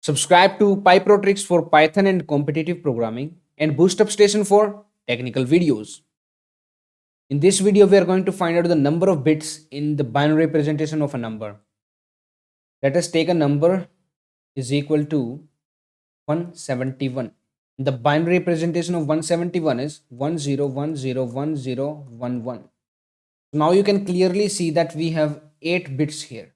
Subscribe to PyProTricks for Python and competitive programming and BoostUp Station for technical videos. In this video, we are going to find out the number of bits in the binary representation of a number. Let us take a number is equal to 171. The binary representation of 171 is 10101011. Now you can clearly see that we have 8 bits here.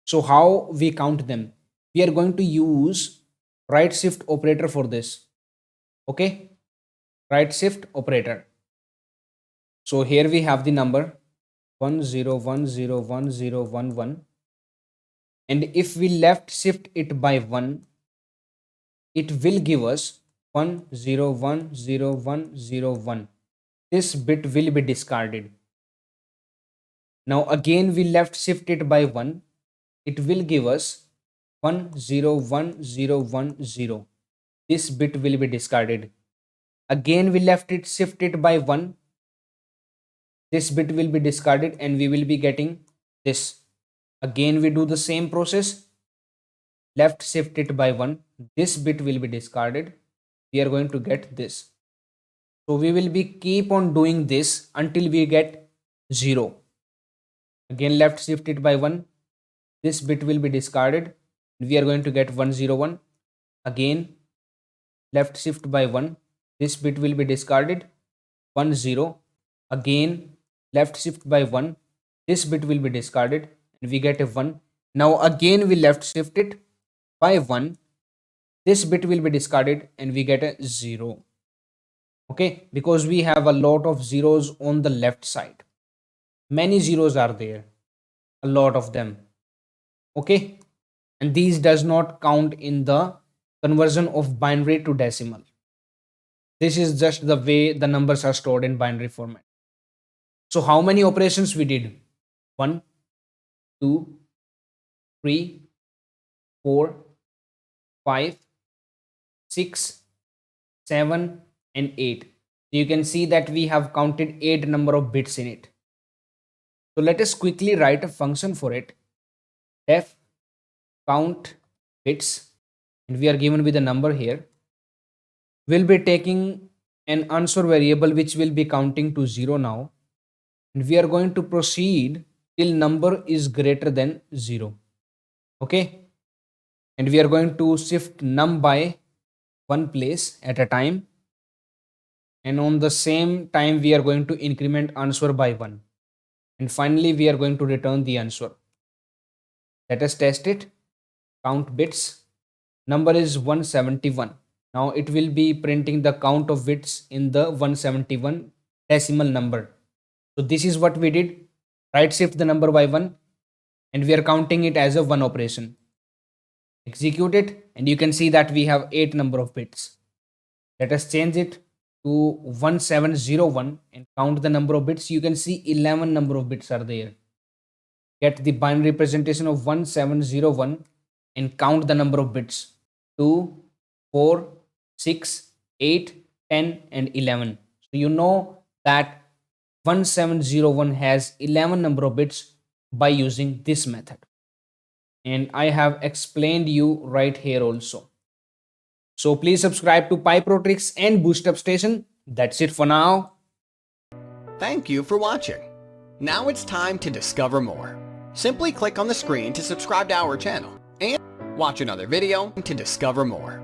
So how we count them? We are going to use right shift operator for this. Okay, right shift operator. So here we have the number 10101011, and if we left shift it by 1, it will give us 101001. This bit will be discarded. Now again we left shift it by 1, it will give us 101010. This bit will be discarded. Again we left it shift it by 1, this bit will be discarded and we will be getting this. Again we do the same process, left shift it by 1, this bit will be discarded, we are going to get this. So we will be keep on doing this until we get 0. Again left shift it by 1, this bit will be discarded, we are going to get 101. Again left shift by 1, this bit will be discarded, 10. Again left shift by 1, this bit will be discarded and we get a 1. Now again we left shift it by 1, this bit will be discarded and we get a 0. Okay, because we have a lot of zeros on the left side. Many zeros are there, a lot of them. Okay, and these does not count in the conversion of binary to decimal. This is just the way the numbers are stored in binary format. So how many operations we did? 1, 2, 3, 4, 5, 6, 7 and 8. You can see that we have counted 8 number of bits in it. So let us quickly write a function for it. Def count bits, and we are given with a number here. We'll be taking an answer variable which will be counting to 0 now, and we are going to proceed till number is greater than 0. Okay, and we are going to shift num by 1 place at a time, and on the same time we are going to increment answer by 1, and finally we are going to return the answer. Let us test it. Count bits, number is 171. Now it will be printing the count of bits in the 171 decimal number. So this is what we did, right shift the number by 1 and we are counting it as a 1 operation. Execute it and you can see that we have 8 number of bits. Let us change it to 1701 and count the number of bits. You can see 11 number of bits are there. Get the binary representation of 1701 and count the number of bits. 2, 4, 6, 8, 10 and 11. So you know that 1701 has 11 number of bits by using this method. And I have explained you right here also. So please subscribe to PyProTricks and BoostUp Station. That's it for now. Thank you for watching. Now it's time to discover more. Simply click on the screen to subscribe to our channel and watch another video to discover more.